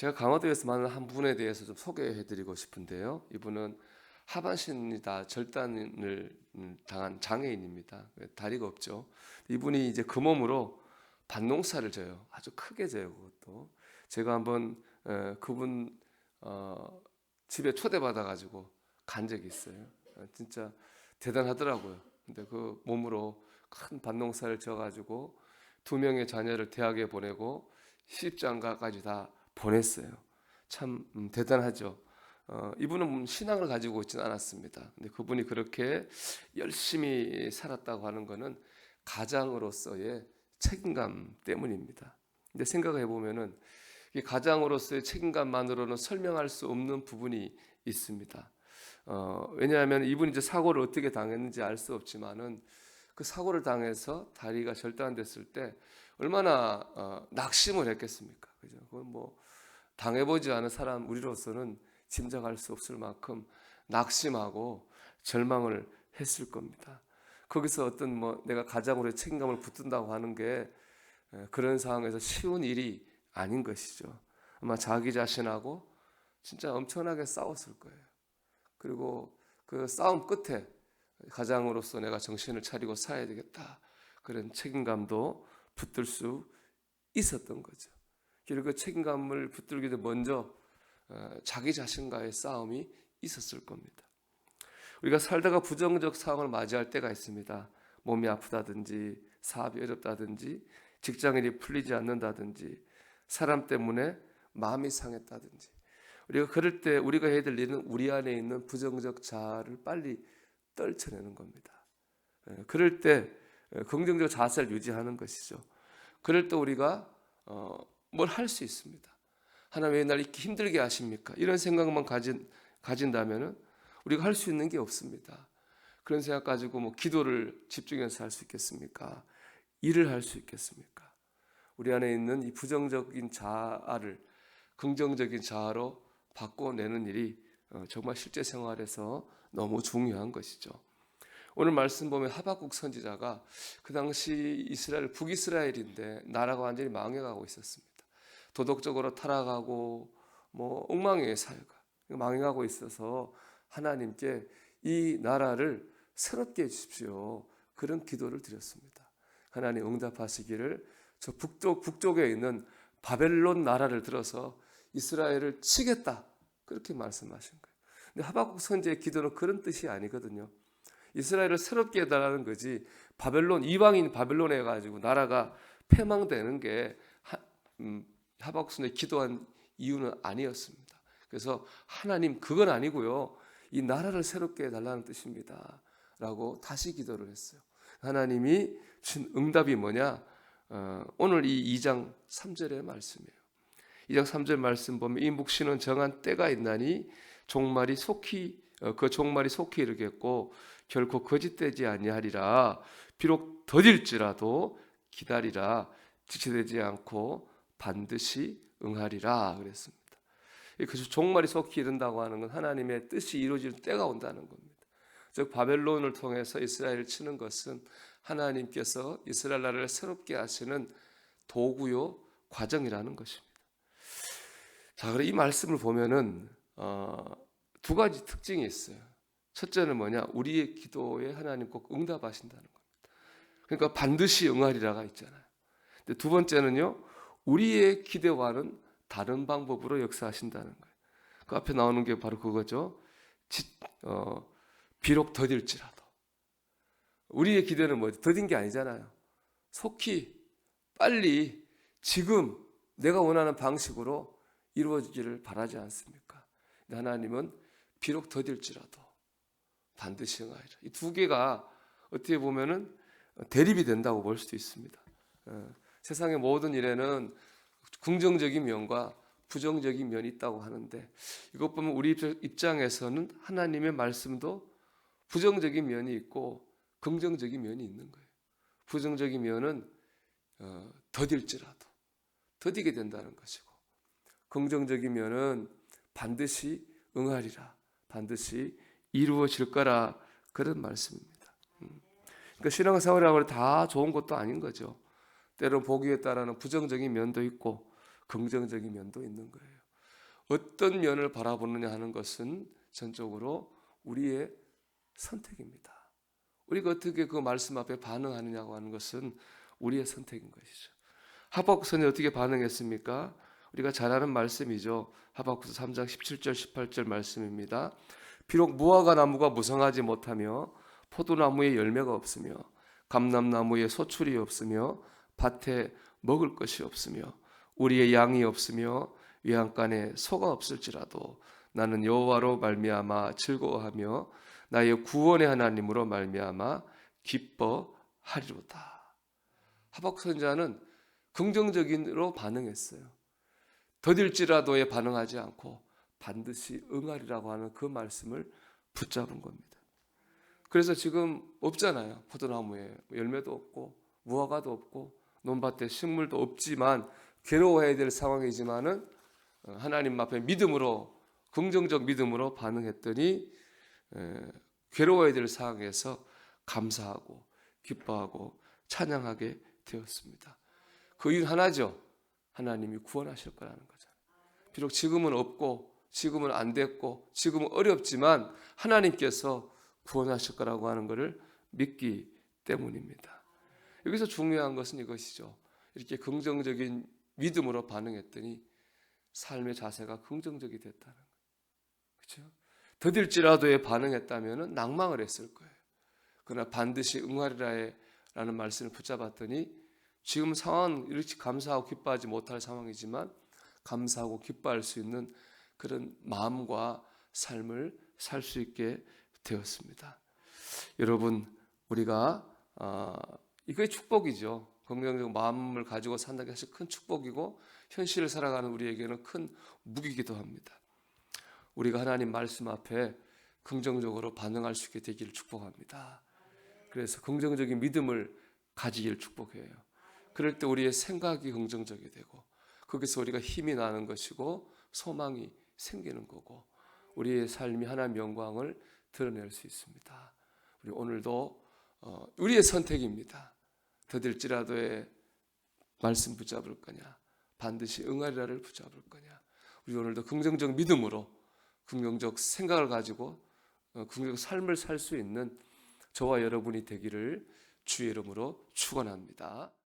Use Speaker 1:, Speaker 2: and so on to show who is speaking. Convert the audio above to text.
Speaker 1: 제가 강화도에서 만난 한 분에 대해서 좀 소개해드리고 싶은데요. 이분은 하반신이다 절단을 당한 장애인입니다. 다리가 없죠. 이분이 이제 그 몸으로 밭농사를 져요. 아주 크게 져요. 그것도 제가 한번 그분 집에 초대받아가지고 간 적이 있어요. 진짜 대단하더라고요. 근데 그 몸으로 큰 밭농사를 져가지고 2명의 자녀를 대학에 보내고 시집장가까지 다 보냈어요. 참 대단하죠. 이분은 신앙을 가지고 있지는 않았습니다. 근데 그분이 그렇게 열심히 살았다고 하는 것은 가장으로서의 책임감 때문입니다. 근데 생각해 보면은 이 가장으로서의 책임감만으로는 설명할 수 없는 부분이 있습니다. 왜냐하면 이분이 이제 사고를 어떻게 당했는지 알 수 없지만은 그 사고를 당해서 다리가 절단됐을 때 얼마나 낙심을 했겠습니까? 그죠? 그건 뭐 당해보지 않은 사람 우리로서는 짐작할 수 없을 만큼 낙심하고 절망을 했을 겁니다. 거기서 어떤 뭐 내가 가장으로의 책임감을 붙든다고 하는 게 그런 상황에서 쉬운 일이 아닌 것이죠. 아마 자기 자신하고 진짜 엄청나게 싸웠을 거예요. 그리고 그 싸움 끝에 가장으로서 내가 정신을 차리고 살아야 되겠다, 그런 책임감도 붙들 수 있었던 거죠. 그리고 그 책임감을 붙들기 전에 먼저 자기 자신과의 싸움이 있었을 겁니다. 우리가 살다가 부정적 상황을 맞이할 때가 있습니다. 몸이 아프다든지 사업이 어렵다든지 직장일이 풀리지 않는다든지 사람 때문에 마음이 상했다든지, 우리가 그럴 때 우리가 해야 될 일은 우리 안에 있는 부정적 자아를 빨리 떨쳐내는 겁니다. 그럴 때 긍정적 자세를 유지하는 것이죠. 그럴 때 우리가 뭘 할 수 있습니다. 하나님 왜 날 이렇게 힘들게 하십니까? 이런 생각만 가진다면 우리가 할 수 있는 게 없습니다. 그런 생각 가지고 뭐 기도를 집중해서 할 수 있겠습니까? 일을 할 수 있겠습니까? 우리 안에 있는 이 부정적인 자아를 긍정적인 자아로 바꿔내는 일이 정말 실제 생활에서 너무 중요한 것이죠. 오늘 말씀 보면 하박국 선지자가 그 당시 이스라엘 북이스라엘인데 나라가 완전히 망해가고 있었습니다. 도덕적으로 타락하고 뭐 엉망의 사회가 망해가고 있어서 하나님께 이 나라를 새롭게 해주십시오, 그런 기도를 드렸습니다. 하나님 응답하시기를 저 북쪽에 있는 바벨론 나라를 들어서 이스라엘을 치겠다, 그렇게 말씀하신 거예요. 근데 하박국 선지의 기도는 그런 뜻이 아니거든요. 이스라엘을 새롭게 해달라는 거지 바벨론, 이방인 바벨론에 해가지고 나라가 패망되는 게 하박국 선지의 기도한 이유는 아니었습니다. 그래서 하나님 그건 아니고요, 이 나라를 새롭게 해달라는 뜻입니다 라고 다시 기도를 했어요. 하나님이 준 응답이 뭐냐? 오늘 이 2장 3절의 말씀이에요. 2장 3절 말씀 보면 이 묵시는 정한 때가 있나니 종말이 속히 이르겠고 결코 거짓되지 아니하리라. 비록 더딜지라도 기다리라. 지체되지 않고 반드시 응하리라 그랬습니다. 그래서 종말이 속히 이른다고 하는 건 하나님의 뜻이 이루어질 때가 온다는 겁니다. 즉 바벨론을 통해서 이스라엘을 치는 것은 하나님께서 이스라엘 나라를 새롭게 하시는 도구요 과정이라는 것입니다. 자, 그래 이 말씀을 보면은 두 가지 특징이 있어요. 첫째는 뭐냐? 우리의 기도에 하나님 꼭 응답하신다는 겁니다. 그러니까 반드시 응하리라가 있잖아요. 근데 두 번째는요, 우리의 기대와는 다른 방법으로 역사하신다는 거예요. 그 앞에 나오는 게 바로 그거죠. 비록 더딜지라도. 우리의 기대는 뭐죠? 더딘 게 아니잖아요. 속히 빨리 지금 내가 원하는 방식으로 이루어지기를 바라지 않습니까? 하나님은 비록 더딜지라도 반드시 응하리라. 이 두 개가 어떻게 보면은 대립이 된다고 볼 수도 있습니다. 세상의 모든 일에는 긍정적인 면과 부정적인 면이 있다고 하는데 이것 보면 우리 입장에서는 하나님의 말씀도 부정적인 면이 있고 긍정적인 면이 있는 거예요. 부정적인 면은 더딜지라도 더디게 된다는 것이고, 긍정적인 면은 반드시 응하리라, 반드시 이루어질 거라, 그런 말씀입니다. 그러니까 신앙생활이라고 다 좋은 것도 아닌 거죠. 때론 보기에 따라는 부정적인 면도 있고 긍정적인 면도 있는 거예요. 어떤 면을 바라보느냐 하는 것은 전적으로 우리의 선택입니다. 우리가 어떻게 그 말씀 앞에 반응하느냐고 하는 것은 우리의 선택인 것이죠. 하박국서는 어떻게 반응했습니까? 우리가 잘 아는 말씀이죠. 하박국서 3장 17절 18절 말씀입니다. 비록 무화과 나무가 무성하지 못하며 포도나무에 열매가 없으며 감람나무에 소출이 없으며 밭에 먹을 것이 없으며 우리의 양이 없으며 외양간에 소가 없을지라도 나는 여호와로 말미암아 즐거워하며 나의 구원의 하나님으로 말미암아 기뻐하리로다. 하박국 선지자는 긍정적인으로 반응했어요. 더딜지라도에 반응하지 않고 반드시 응하리라고 하는 그 말씀을 붙잡은 겁니다. 그래서 지금 없잖아요. 포도나무에 열매도 없고 무화과도 없고 논밭에 식물도 없지만 괴로워해야 될 상황이지만은 하나님 앞에 믿음으로, 긍정적 믿음으로 반응했더니 괴로워야 될 상황에서 감사하고 기뻐하고 찬양하게 되었습니다. 그 이유 하나죠. 하나님이 구원하실 거라는 거잖아요. 비록 지금은 없고 지금은 안 됐고 지금은 어렵지만 하나님께서 구원하실 거라고 하는 것을 믿기 때문입니다. 여기서 중요한 것은 이것이죠. 이렇게 긍정적인 믿음으로 반응했더니 삶의 자세가 긍정적이 됐다는 거예요. 그렇죠? 더딜지라도에 반응했다면 낭망을 했을 거예요. 그러나 반드시 응하리라는 말씀을 붙잡았더니 지금 상황은 이렇게 감사하고 기뻐하지 못할 상황이지만 감사하고 기뻐할 수 있는 그런 마음과 삶을 살 수 있게 되었습니다. 여러분, 우리가 이게 축복이죠. 긍정적 마음을 가지고 산다는 것이 큰 축복이고 현실을 살아가는 우리에게는 큰 무기이기도 합니다. 우리가 하나님 말씀 앞에 긍정적으로 반응할 수 있게 되기를 축복합니다. 그래서 긍정적인 믿음을 가지기를 축복해요. 그럴 때 우리의 생각이 긍정적이 되고 거기서 우리가 힘이 나는 것이고 소망이 생기는 거고 우리의 삶이 하나님의 영광을 드러낼 수 있습니다. 우리 오늘도 우리의 선택입니다. 더딜지라도의 말씀 붙잡을 거냐 반드시 응하리라를 붙잡을 거냐. 우리 오늘도 긍정적 믿음으로 긍정적 생각을 가지고 긍정적 삶을 살 수 있는 저와 여러분이 되기를 주의 이름으로 축원합니다.